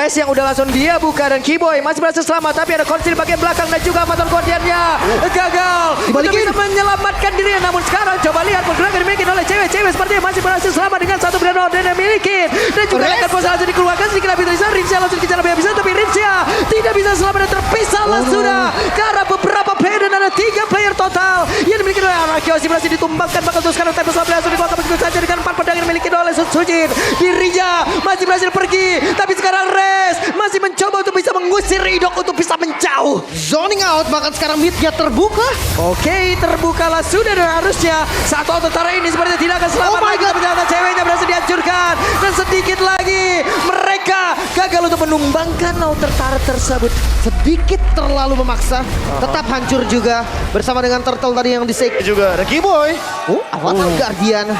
Res yang udah langsung dia buka dan Keyboy masih berhasil selamat, tapi ada Konsil bagian belakang dan juga Avatar Guardiannya gagal untuk bisa menyelamatkan dirinya. Namun sekarang coba lihat pergerakan dimiliki oleh cewek-cewek sepertinya masih berhasil selamat dengan satu granat dan yang miliki dan juga akan pose langsung dikeluarkan sedikit lebih bisa Rinsia langsung dikejar lebih bisa, tapi Rinsia tidak bisa selamat dan terpisah sudah karena beberapa player dan ada 3 player total yang dimiliki oleh Arakiosi berhasil ditumbangkan. Bakal terus sekarang Tempest langsung dikeluarkan begitu saja dengan 4 pedang yang dimiliki oleh Sujin. Dirinya masih berhasil pergi, tapi sekarang Res masih mencoba untuk bisa mengusir Idok untuk bisa menjauh. Zoning out, bahkan sekarang midnya terbuka. Oke, terbukalah sudah dan harusnya satu tentara ini sepertinya tidak akan selamat lagi. Tapi ternyata ceweknya berhasil dihancurkan dan sedikit lagi mereka gagal untuk menumbangkan tentara tersebut. Sedikit terlalu memaksa, tetap hancur juga bersama dengan Turtle tadi yang disek juga. Ada Keyboy. Avatar Guardian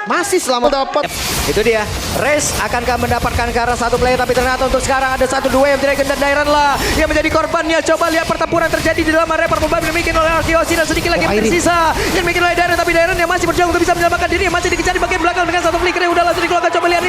masih selamat dapat. Itu dia, Res akankah mendapatkan ke arah satu player, tapi ternyata untuk sekarang ada 1-2 yang Dragon dan Dairan lah yang menjadi korbannya. Coba lihat pertempuran terjadi di dalam area permukaan dimiliki oleh Arkiosi dan sedikit lagi yang tersisa yang dimiliki oleh Dairan, tapi Dairan yang masih berjuang untuk bisa menyelamatkan diri, masih dikejar di bagian belakang dengan satu flicker yang udah langsung dikeluarkan. Coba lihat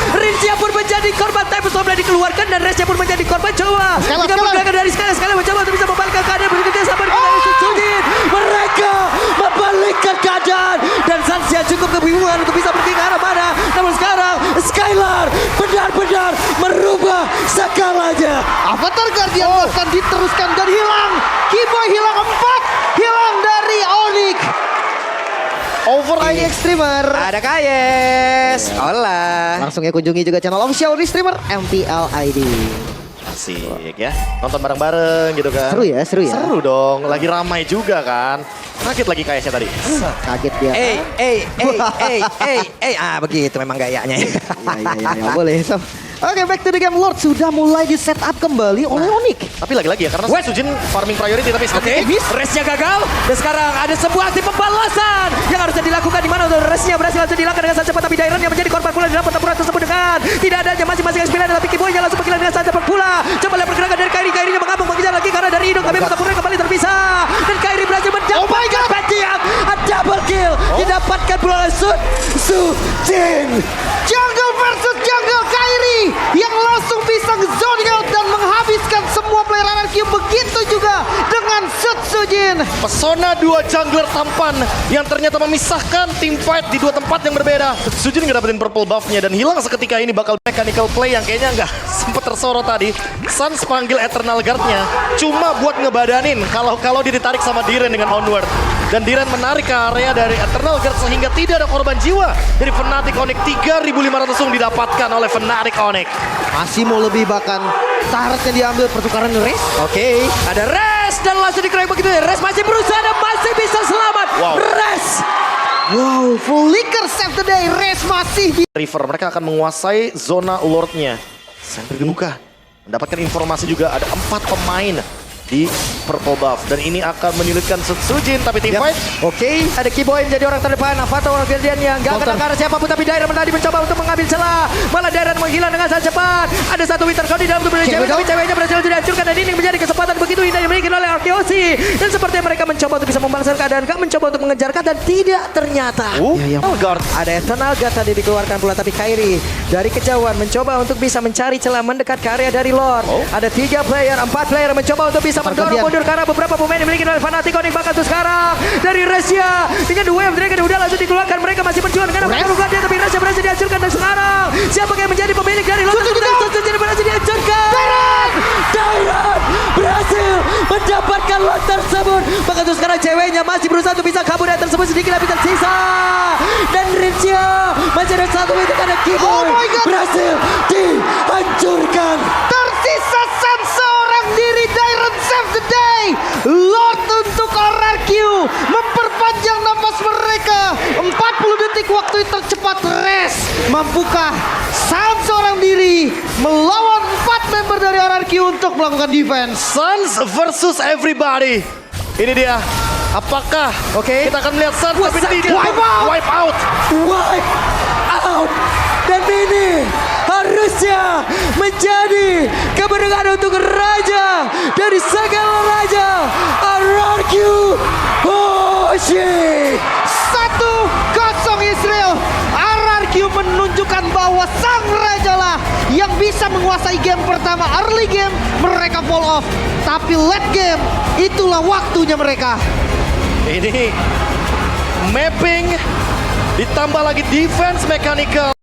Rinsia pun menjadi korban, Tempest Storm dikeluarkan dan Resnya pun menjadi korban. Coba dengan pergerakan dari sekali mencoba untuk bisa membalikkan keadaan begitu sama dengan Sujin. Mereka membalikkan keadaan dan Sansia cukup kebingungan untuk bisa pergi ke arah mana. Namun sekarang Skylar benar-benar merubah segalanya. Avatar Guardian bahkan diteruskan dan hilang. Keyboy hilang 4, hilang dari Onyx. Overriding Extremer. Ada Kayes. Hola. Langsung ya kunjungi juga channel official di streamer MPL ID. Asik ya, nonton bareng-bareng gitu kan. Seru ya, seru ya. Seru dong, lagi ramai juga kan. Kaget lagi kayaknya tadi. Kaget dia. Begitu memang gayanya. Ya, boleh. So, oke, back to the game. Lord sudah mulai di setup kembali oleh Onyx. Tapi lagi-lagi ya, karena Sujin farming priority tapi Resnya gagal dan sekarang ada sebuah aksi pembalasan yang harusnya dilakukan di mana Resnya berhasil langsung dilakukan dengan sangat cepat, tapi Dairan yang menjadi korban pula di dalam pertempuran tersebut dengan tidak adanya masing-masing experience, tapi Keyboy-nya langsung berkilan dengan sangat cepat pula. Coba lihat pergerakan dari Kairi-nya mengambang mengejar lagi karena dari Idok, tapi pertempuran kembali terpisah dan Kairi berhasil mendapatkan Badian, double kill didapatkan pula oleh Sujin. Jungle versus Jungle, Kairi yang langsung bisa zoning out dan menghabiskan semua player anarki. Begitu juga dengan Sujin. Pesona 2 jungler tampan yang ternyata memisahkan tim fight di 2 tempat yang berbeda. Sujin nggak dapetin purple buff-nya dan hilang seketika ini. Bakal mechanical play yang kayaknya nggak sempet tersorot tadi. Sans panggil Eternal Guard-nya cuma buat ngebadanin kalau dia ditarik sama Diren dengan Onward. Dan Diren menarik ke area dari Eternal Guard sehingga tidak ada korban jiwa dari Fnatic Onyx. 3.500 langsung didapatkan oleh Fnatic Onyx. Masih mau lebih, bahkan Taretnya diambil pertukaran Res. Oke, ada Res dan langsung dikeroyok begitu ya. Res masih berusaha dan masih bisa selamat. Res. Wow, Flicker save the day. Res masih di River, mereka akan menguasai zona Lord-nya. Sentry dibuka. Mendapatkan informasi juga ada 4 pemain di purple buff dan ini akan menyulitkan Sujin, tapi tim fight. Oke, ada Keyboy menjadi orang terdepan. Avatar Guardian yang gak kena ke arah siapapun, tapi Dairan tadi mencoba untuk mengambil celah. Malah Dairan menghilang dengan sangat cepat. Ada satu Winter Cloud di dalam tubuh cewek, tapi ceweknya berhasil dihancurkan dan ini menjadi kesempatan begitu indah yang dimiliki oleh Arkiosi. Dan sepertinya mereka mencoba untuk bisa membalaskan keadaan, gak mencoba untuk mengejarkan dan tidak ternyata. Ada Eternal Guard tadi dikeluarkan pula, tapi Kairi dari kejauhan mencoba untuk bisa mencari celah mendekat ke area dari Lord. Ada 3 player, 4 player mencoba untuk bisa mendorong mundur karena beberapa pemain dimiliki oleh Fnatic Onyx. Bahkan tuh sekarang dari Resya dengan 2 yang mereka udah langsung dikeluarkan. Mereka masih berjuang dengan dia, tapi Resya berhasil dihancurkan dan sekarang siapa yang menjadi pemilik dari Lord? Sujin berhasil dihancurkan. Dairan berhasil mendapatkan Lord tersebut. Bahkan tuh sekarang ceweknya masih berusaha untuk bisa kabur dari tersebut, sedikit lebih tersisa. Dan Resya masih ada 1 itu karena Keyboy berhasil dihancurkan. tersisa seorang diri. Dairan save the day. Lord untuk RRQ memperpanjang nafas mereka. 40 detik waktu tercepat. Res mampukah seorang diri melawan 4 member dari RRQ untuk melakukan defense? Suns versus everybody. Ini dia. Apakah kita akan melihat Suns tapi tidak wipe out. Dan ini harusnya menjadi kemenangan untuk raja dari segala raja, RRQ Hoshi. 1-0 Israel. RRQ menunjukkan bahwa sang raja lah yang bisa menguasai game pertama. Early game mereka fall off. Tapi late game itulah waktunya mereka. Ini mapping ditambah lagi defense mechanical.